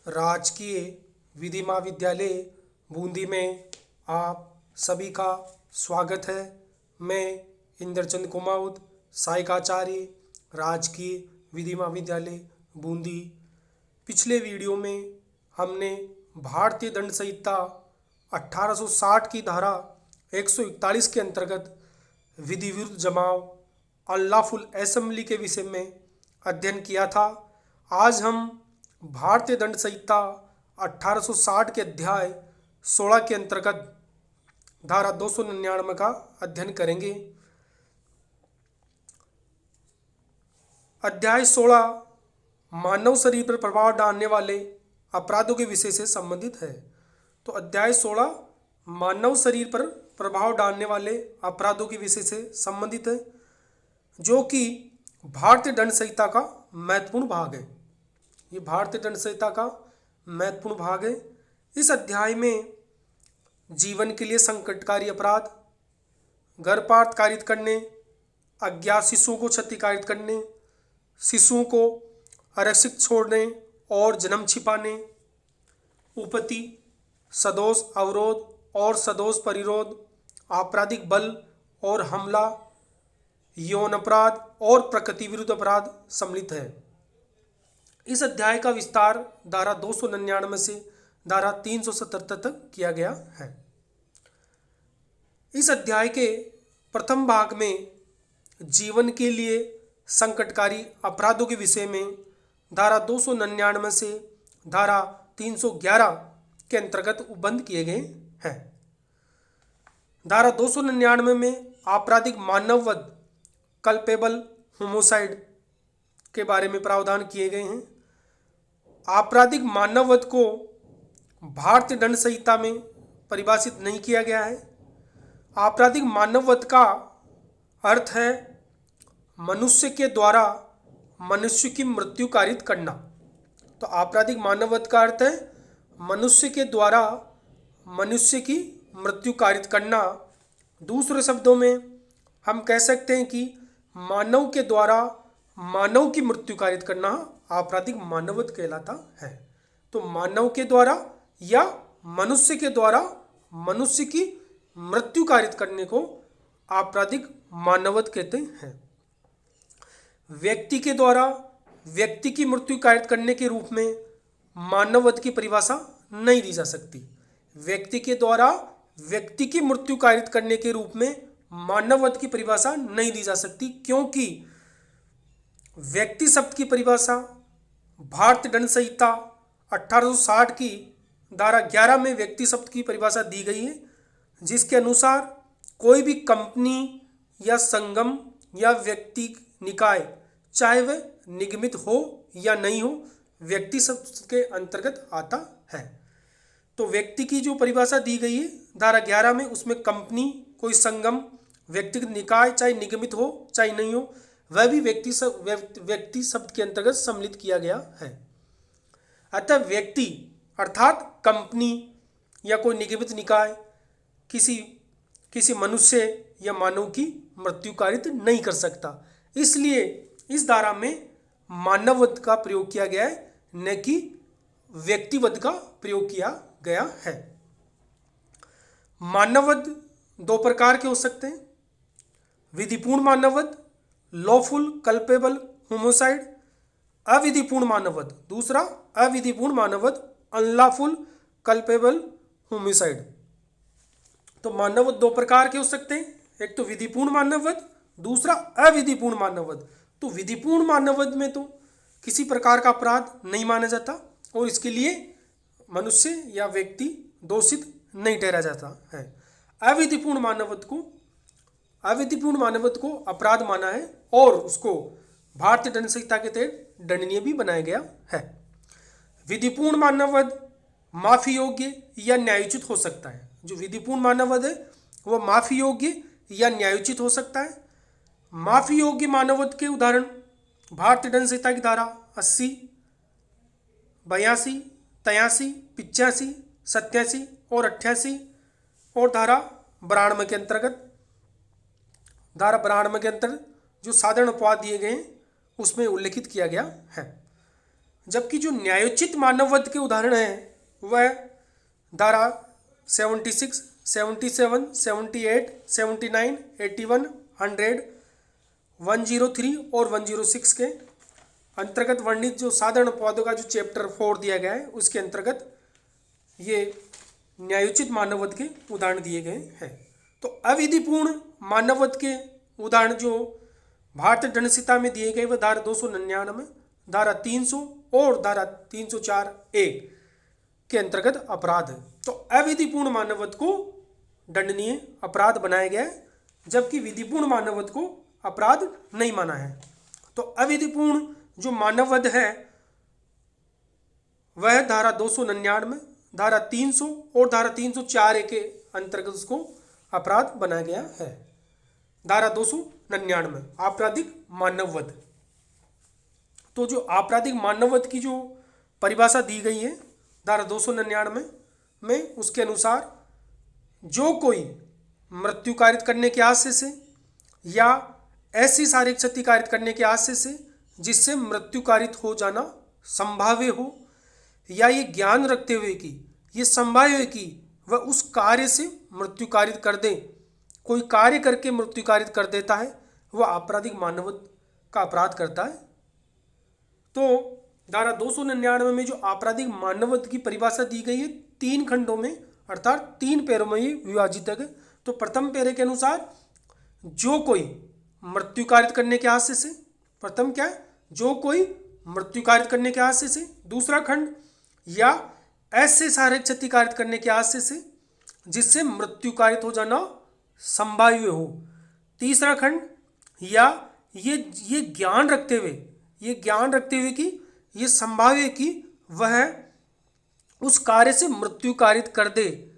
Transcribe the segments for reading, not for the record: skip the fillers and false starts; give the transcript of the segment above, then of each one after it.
राजकीय विधि महाविद्यालय बूंदी में आप सभी का स्वागत है। मैं इंद्रचंद कुमाऊद, सहायकाचार्य, राजकीय विधि महाविद्यालय बूंदी। पिछले वीडियो में हमने भारतीय दंड संहिता 1860 की धारा 141 के अंतर्गत विधि विरुद्ध जमाव अनलॉफुल असेंबली के विषय में अध्ययन किया था। आज हम भारतीय दंड संहिता 1860 के अध्याय 16 के अंतर्गत धारा 299 का अध्ययन करेंगे। अध्याय 16 मानव शरीर पर प्रभाव डालने वाले अपराधों के विषय से संबंधित है। तो अध्याय 16 मानव शरीर पर प्रभाव डालने वाले अपराधों के विषय से संबंधित है, जो कि भारतीय दंड संहिता का महत्वपूर्ण भाग है। ये भारतीय दंड संहिता का महत्वपूर्ण भाग है। इस अध्याय में जीवन के लिए संकटकारी अपराध, गर्भपात कारित करने, अज्ञात शिशुओं को क्षति कारित करने, शिशुओं को अरक्षित छोड़ने और जन्म छिपाने, उपपत्ति, सदोष अवरोध और सदोष परिरोध, आपराधिक बल और हमला, यौन अपराध और प्रकृति विरुद्ध अपराध सम्मिलित है। इस अध्याय का विस्तार धारा 299 से धारा 377 तक किया गया है। इस अध्याय के प्रथम भाग में जीवन के लिए संकटकारी अपराधों के विषय में धारा 299 से धारा 311 के अंतर्गत उपबंध किए गए हैं। धारा 299 में आपराधिक मानववध कल्पेबल होमोसाइड के बारे में प्रावधान किए गए हैं। आपराधिक मानववध को भारतीय दंड संहिता में परिभाषित नहीं किया गया है। आपराधिक मानववध का अर्थ है मनुष्य के द्वारा मनुष्य की मृत्यु कारित करना। तो आपराधिक मानववध का अर्थ है मनुष्य के द्वारा मनुष्य की मृत्यु कारित करना। दूसरे शब्दों में हम कह सकते हैं कि मानव के द्वारा मानव की मृत्यु कारित करना आपराधिक मानववध कहलाता है। तो मानव के द्वारा या मनुष्य के द्वारा मनुष्य की मृत्यु कारित करने को आपराधिक मानववध कहते हैं। व्यक्ति के द्वारा व्यक्ति की मृत्यु कारित करने के रूप में मानववध की परिभाषा नहीं दी जा सकती। व्यक्ति के द्वारा व्यक्ति की मृत्यु कारित करने के रूप में मानववध की परिभाषा नहीं दी जा सकती, क्योंकि व्यक्ति शब्द की परिभाषा भारतीय दंड संहिता 1860 की धारा 11 में व्यक्ति शब्द की परिभाषा दी गई है, जिसके अनुसार कोई भी कंपनी या संगम या व्यक्ति निकाय, चाहे वह निगमित हो या नहीं हो, व्यक्ति शब्द के अंतर्गत आता है। तो व्यक्ति की जो परिभाषा दी गई है धारा 11 में, उसमें कंपनी, कोई संगम, व्यक्तिगत निकाय, चाहे निगमित हो चाहे नहीं हो, वह भी व्यक्ति शब्द के अंतर्गत सम्मिलित किया गया है। अतः व्यक्ति अर्थात कंपनी या कोई निगमित निकाय किसी मनुष्य या मानव की मृत्यु कारित नहीं कर सकता। इसलिए इस धारा में मानववध का प्रयोग किया गया है, न कि व्यक्तिवध का प्रयोग किया गया है। मानववध दो प्रकार के हो सकते हैं: विधिपूर्ण मानववध, लॉफुल कल्पेबल होमोसाइड, अविधिपूर्ण मानववध। दूसरा अविधिपूर्ण मानववध, अनलॉफुल कल्पेबल होमोसाइड। तो मानववध दो प्रकार के हो सकते हैं, एक तो विधिपूर्ण मानववध, दूसरा अविधिपूर्ण मानववध। तो विधिपूर्ण मानववध में तो किसी प्रकार का अपराध नहीं माना जाता और इसके लिए मनुष्य या व्यक्ति दोषित नहीं ठहरा जाता है। अविधिपूर्ण मानववध को अपराध माना है और उसको भारतीय दंड संहिता के तहत दंडनीय भी बनाया गया है। विधिपूर्ण मानववध माफी योग्य या न्यायोचित हो सकता है। जो विधिपूर्ण मानववध है वह माफी योग्य या न्यायोचित हो सकता है। माफी योग्य मानववध के उदाहरण भारतीय दंड संहिता की धारा 80, 82, 83, 85, 87 और 88 और धारा 92 के अंतर्गत जो साधारण अपवाद दिए गए हैं उसमें उल्लेखित किया गया है। जबकि जो न्यायोचित मानववध के उदाहरण हैं वह धारा 76, 77, 78, 79, 81, 100, 103 और 106 के अंतर्गत वर्णित जो साधारण अपवादों का जो चैप्टर 4 दिया गया है उसके अंतर्गत ये न्यायोचित मानववध के उदाहरण दिए गए हैं। तो अविधिपूर्ण मानववध के उदाहरण जो भारतीय दंड संहिता में दिए गए वह धारा 299, धारा 300 और धारा 304A के अंतर्गत अपराध है। तो अविधिपूर्ण मानववध को दंडनीय अपराध बनाया गया है, जबकि विधिपूर्ण मानववध को अपराध नहीं माना है। तो अविधिपूर्ण जो मानववध है वह धारा 299, धारा 300 और धारा 304A के अंतर्गत उसको अपराध बनाया गया है। धारा 299 आपराधिक मानववध। तो जो आपराधिक मानववध की जो परिभाषा दी गई है धारा 299 में, उसके अनुसार जो कोई मृत्यु कारित करने के आशय से या ऐसी शारीरिक क्षति कारित करने के आशय से जिससे मृत्यु कारित हो जाना संभाव्य हो, या ये ज्ञान रखते हुए कि ये संभाव्य है कि वह उस कार्य से मृत्यु कारित कर दे, कोई कार्य करके मृत्यु कारित कर देता है, वह आपराधिक मानववध का अपराध करता है। तो धारा 299 में जो आपराधिक मानववध की परिभाषा दी गई है 3 खंडों में अर्थात 3 पैरों में ये विभाजित है। तो प्रथम पैरे के अनुसार जो कोई मृत्यु कारित करने के आशय से, प्रथम क्या है, जो कोई मृत्यु कारित करने के आशय से। दूसरा खंड, या ऐसे शारीरिक क्षति कारित करने के आशय से जिससे मृत्यु कारित हो जाना संभाव्य हो। तीसरा खंड, या ये ज्ञान रखते हुए कि ये संभाव्य है कि वह उस कार्य से मृत्यु कारित कर दे,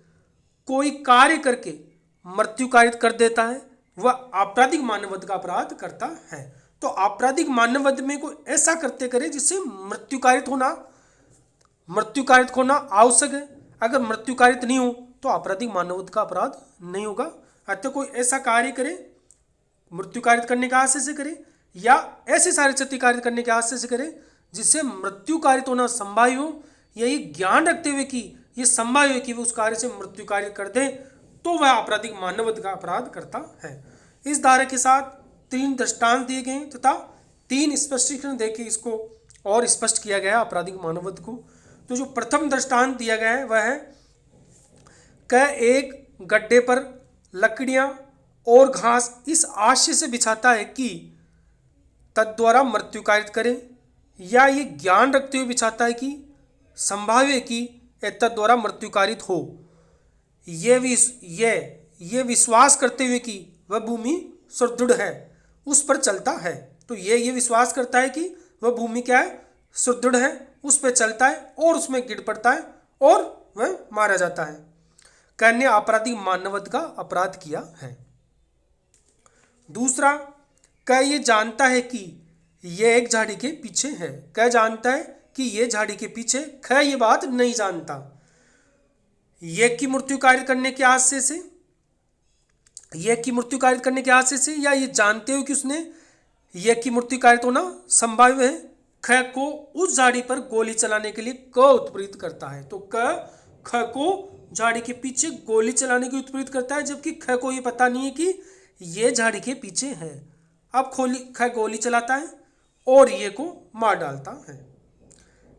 कोई कार्य करके मृत्यु कारित कर देता है, वह आपराधिक मानववध का अपराध करता है। तो आपराधिक मानववध में कोई ऐसा कृत्य करे जिससे मृत्यु कारित होना आवश्यक है। अगर मृत्यु कारित नहीं हो तो आपराधिक मानववध का अपराध नहीं होगा। अतः कोई ऐसा कार्य करे, मृत्यु कारित करने के आशय से करे या ऐसे शारीरिक क्षति कारित करने के आशय से करे जिससे मृत्यु कारित होना संभाव्य हो, यही ज्ञान रखते हुए कि ये संभाव्य है कि वह उस कार्य से मृत्यु कारित कर दे, तो वह आपराधिक मानववध का अपराध करता है। इस धारा के साथ 3 दृष्टांत दिए गए तथा 3 स्पष्टीकरण देके इसको और स्पष्ट किया गया आपराधिक मानववध को। तो जो प्रथम दृष्टांत दिया गया है वह है एक गड्ढे पर लकड़ियां और घास इस आशय से बिछाता है कि तद्वारा मृत्यु कारित करे, या ये ज्ञान रखते हुए बिछाता है कि संभाव्य है कि तद्वारा मृत्यु कारित हो। ये विश्वास करते हुए कि वह भूमि सुदृढ़ है उस पर चलता है। तो ये विश्वास करता है कि वह भूमि क्या है, सुदृढ़ है, उस पर चलता है और उसमें गिर पड़ता है और वह मारा जाता है। कहने आपराधिक मानववध का अपराध किया है। दूसरा, ये जानता है कि यह एक झाड़ी के पीछे है। जानता है कि यह झाड़ी के पीछे, ये बात नहीं जानता। यह की मृत्यु कारित करने के आशय से, या ये जानते हो कि उसने यह की मृत्यु कारित होना संभाव्य है, को उस झाड़ी पर गोली चलाने के लिए उत्प्रेरित करता है। तो को झाड़ी के पीछे गोली चलाने की उत्प्रेरित करता है, जबकि को ये पता नहीं है कि ये झाड़ी के पीछे है। अब गोली चलाता है और ये को मार डालता है।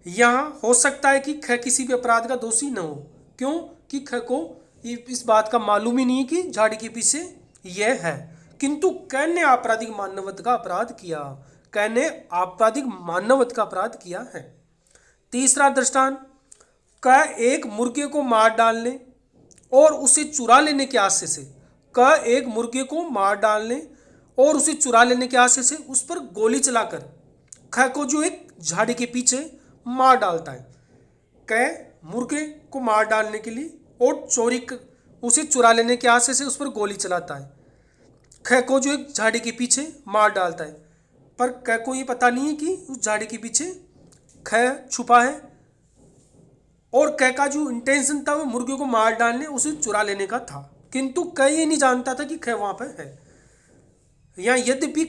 यहाँ हो सकता है कि किसी भी अपराध का दोषी न हो, क्यों कि को इस बात का मालूम ही नहीं है कि झाड़ी के पीछे यह है, किंतु ने आपराधिक मानववध का अपराध किया। है। तीसरा दृष्टांत, एक मुर्गे को मार डालने और उसे चुरा लेने के आशय से, एक मुर्गे को मार डालने और उसे चुरा लेने के आशय से उस पर गोली चलाकर को जो एक झाड़ी के पीछे मार डालता है। मुर्गे को मार डालने के लिए और उसे चुरा लेने के आशय से उस पर गोली चलाता है। को जो एक झाड़ी के पीछे मार डालता है, पर को ये पता नहीं है कि उस झाड़ी के पीछे छुपा है, और का जो इंटेंशन था वो मुर्गे को मार डालने, उसे चुरा लेने का था, किंतु ये नहीं जानता था कि वहां पर है। यहाँ यद्यपि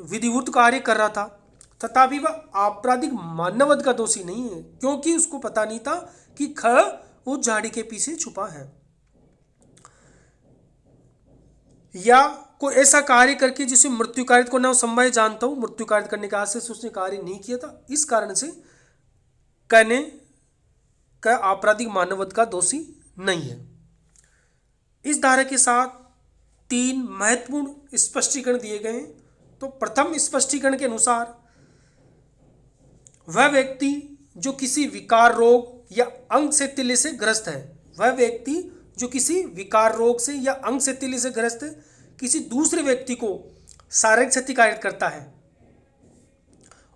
विधिवत कार्य कर रहा था तथापि वह आपराधिक मानववध का दोषी नहीं है, क्योंकि उसको पता नहीं था कि ख उस झाड़ी के पीछे छुपा है, या कोई ऐसा कार्य करके जिसे मृत्यु कारित को ना संभव जानता हूं, मृत्यु कारित करने के आशय से उसने कार्य नहीं किया था, इस कारण से कहने का आपराधिक मानववध का दोषी नहीं है। इस धारा के साथ 3 महत्वपूर्ण स्पष्टीकरण दिए गए हैं। तो प्रथम स्पष्टीकरण के अनुसार वह व्यक्ति जो किसी विकार रोग या अंग शैथिल्य से ग्रस्त है, वह व्यक्ति जो किसी विकार रोग से या अंग शैथिल्य से ग्रस्त है, किसी दूसरे व्यक्ति को शारीरिक क्षति कारित करता है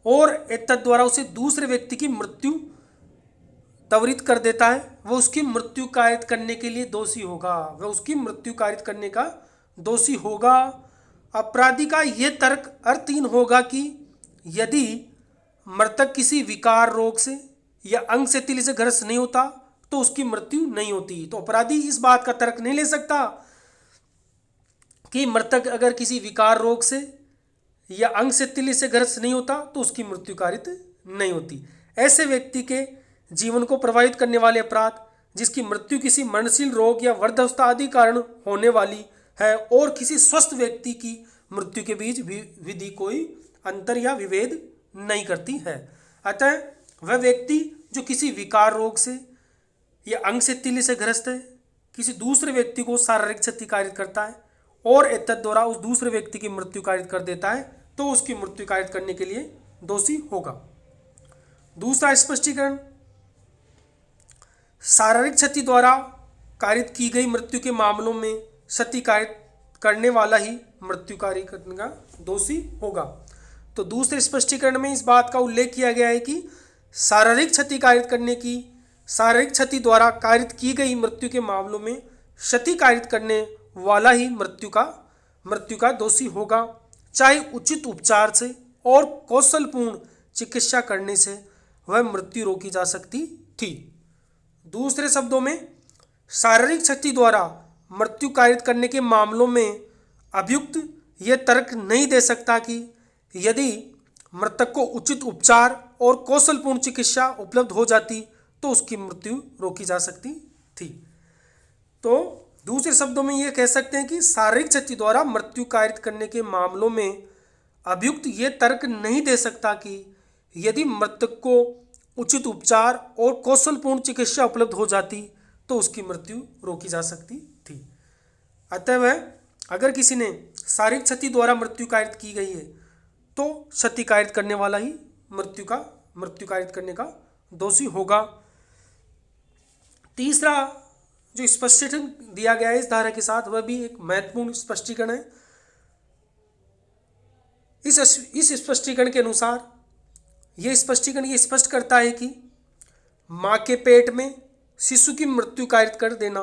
और तद द्वारा उसे दूसरे व्यक्ति की मृत्यु त्वरित कर देता है, वह उसकी मृत्यु कारित करने के लिए दोषी होगा, वह उसकी मृत्यु कारित करने का दोषी होगा। अपराधी का यह तर्क अर्थहीन होगा कि यदि मृतक किसी विकार रोग से या अंग शैथिल्य से ग्रस्त नहीं होता तो उसकी मृत्यु नहीं होती। तो अपराधी इस बात का तर्क नहीं ले सकता कि मृतक अगर किसी विकार रोग से या अंग शैथिल्य से ग्रस्त नहीं होता तो उसकी मृत्यु कारित नहीं होती। ऐसे व्यक्ति के जीवन को प्रभावित करने वाले अपराध जिसकी मृत्यु किसी मरणशील रोग या वृद्धावस्था आदि कारण होने वाली है और किसी स्वस्थ व्यक्ति की मृत्यु के बीच विधि कोई अंतर या विभेद नहीं करती है। अतः वह व्यक्ति जो किसी विकार रोग से या अंग शैथिल्य से ग्रस्त है, किसी दूसरे व्यक्ति को शारीरिक क्षति कारित करता है और एतद द्वारा उस दूसरे व्यक्ति की मृत्यु कारित कर देता है तो उसकी मृत्यु कारित करने के लिए दोषी होगा। दूसरा स्पष्टीकरण, शारीरिक क्षति द्वारा कारित की गई मृत्यु के मामलों में क्षति कारित करने वाला ही मृत्यु कारित करने का दोषी होगा। तो दूसरे स्पष्टीकरण में इस बात का उल्लेख किया गया है कि शारीरिक क्षति द्वारा कारित की गई मृत्यु के मामलों में क्षति कारित करने वाला ही मृत्यु का दोषी होगा, चाहे उचित उपचार से और कौशलपूर्ण चिकित्सा करने से वह मृत्यु रोकी जा सकती थी। दूसरे शब्दों में, शारीरिक क्षति द्वारा मृत्यु कारित करने के मामलों में अभियुक्त यह तर्क नहीं दे सकता कि यदि मृतक को उचित उपचार और कौशलपूर्ण चिकित्सा उपलब्ध हो जाती तो उसकी मृत्यु रोकी जा सकती थी। तो दूसरे शब्दों में यह कह सकते हैं कि शारीरिक क्षति द्वारा मृत्यु कारित करने के मामलों में अभियुक्त यह तर्क नहीं दे सकता कि यदि मृतक को उचित उपचार और कौशलपूर्ण चिकित्सा उपलब्ध हो जाती तो उसकी मृत्यु रोकी जा सकती थी। अतः अगर किसी ने शारीरिक क्षति द्वारा मृत्यु कारित की गई है तो क्षति कारित करने वाला ही मृत्यु कारित करने का दोषी होगा। तीसरा जो स्पष्टीकरण दिया गया है इस धारा के साथ, वह भी एक महत्वपूर्ण स्पष्टीकरण है। इस स्पष्टीकरण के अनुसार यह स्पष्टीकरण ये स्पष्ट करता है कि माँ के पेट में शिशु की मृत्यु कारित कर देना,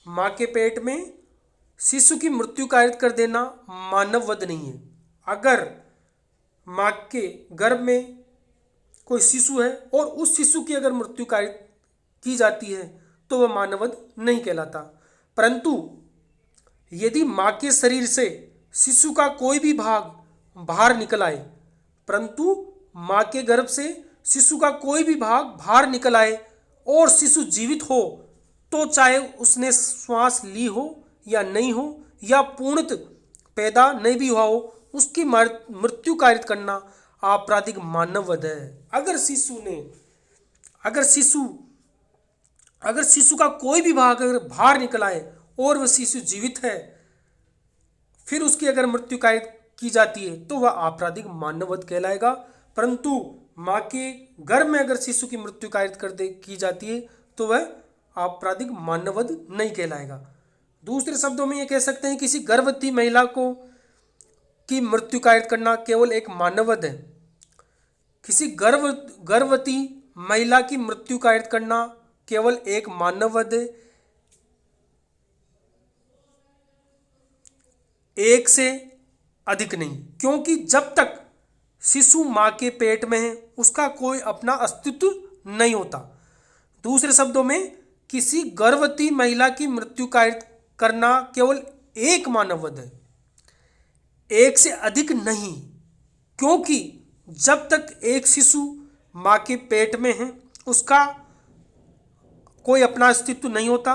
माँ के पेट में शिशु की मृत्यु कारित कर देना मानववध नहीं है। अगर माँ के गर्भ में कोई शिशु है और उस शिशु की अगर मृत्यु कारित की जाती है तो वह मानववध नहीं कहलाता। परंतु यदि माँ के शरीर से शिशु का कोई भी भाग बाहर निकल आए, परंतु माँ के गर्भ से शिशु का कोई भी भाग बाहर निकल आए और शिशु जीवित हो, तो चाहे उसने श्वास ली हो या नहीं हो या पूर्णतः पैदा नहीं भी हुआ हो, उसकी मृत्यु कारित करना आपराधिक मानववध है। अगर शिशु का कोई भी भाग अगर बाहर निकल आए और वह शिशु जीवित है, फिर उसकी अगर मृत्यु कारित की जाती है तो वह आपराधिक मानववध कहलाएगा। परंतु माँ के गर्भ में अगर शिशु की मृत्यु कारित की जाती है तो वह आपराधिक मानववध नहीं कहलाएगा। दूसरे शब्दों में ये कह सकते हैं किसी गर्भवती महिला की मृत्यु कारित करना केवल एक मानववध है। किसी गर्भवती महिला की मृत्यु कारित करना केवल एक मानववध है, एक से अधिक नहीं, क्योंकि जब तक शिशु माँ के पेट में है उसका कोई अपना अस्तित्व नहीं होता। दूसरे शब्दों में किसी गर्भवती महिला की मृत्यु कारित करना केवल एक मानववध है, एक से अधिक नहीं, क्योंकि जब तक एक शिशु माँ के पेट में है उसका कोई अपना अस्तित्व नहीं होता,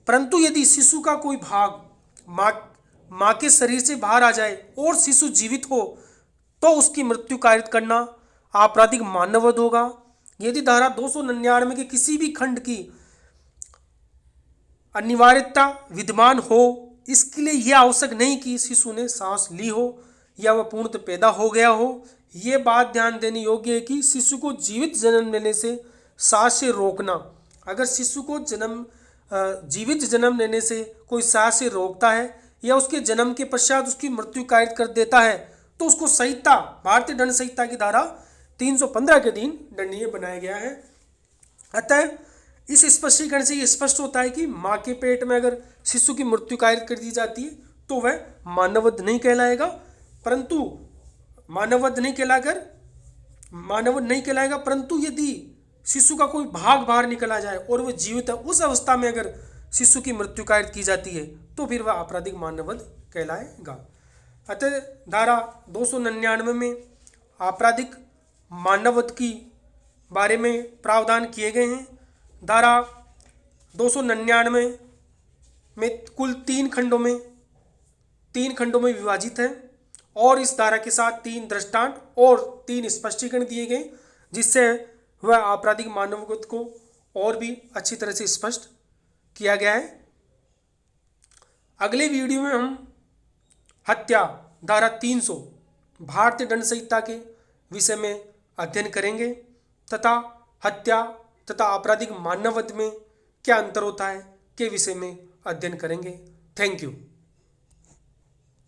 परंतु यदि शिशु का कोई भाग माँ के शरीर से बाहर आ जाए और शिशु जीवित हो तो उसकी मृत्यु कायरत करना आपराधिक मानववध होगा। यदि धारा 299 के किसी भी खंड की अनिवार्यता विद्यमान हो, इसके लिए यह आवश्यक नहीं कि शिशु ने सांस ली हो या वह पूर्णतः पैदा हो गया हो। ये बात ध्यान देने योग्य है कि शिशु को जीवित जन्म लेने से सांस से रोकना, अगर शिशु को जीवित जन्म लेने से कोई सांस से रोकता है या उसके जन्म के पश्चात उसकी मृत्यु कायरत कर देता है तो उसको संहिता, भारतीय दंड संहिता की धारा 315 के अधीन दंडनीय बनाया गया है। अतः इस स्पष्टीकरण से ये स्पष्ट होता है कि माँ के पेट में अगर शिशु की मृत्यु कायरत कर दी जाती है तो वह मानववध नहीं कहलाएगा, परंतु मानववध नहीं कहलाएगा, परंतु यदि शिशु का कोई भाग बाहर निकला जाए और वह जीवित है, उस अवस्था में अगर शिशु की मृत्यु कायरत की जाती है तो फिर वह आपराधिक मानववध कहलाएगा। अतः धारा 299 में आपराधिक मानववध की बारे में प्रावधान किए गए हैं। धारा 299 में कुल तीन खंडों में विभाजित है और इस धारा के साथ 3 दृष्टांत और 3 स्पष्टीकरण दिए गए जिससे वह आपराधिक मानववध को और भी अच्छी तरह से स्पष्ट किया गया है। अगले वीडियो में हम हत्या धारा 300 भारतीय दंड संहिता के विषय में अध्ययन करेंगे तथा हत्या तथा आपराधिक मानववध में क्या अंतर होता है के विषय में अध्ययन करेंगे। Thank you.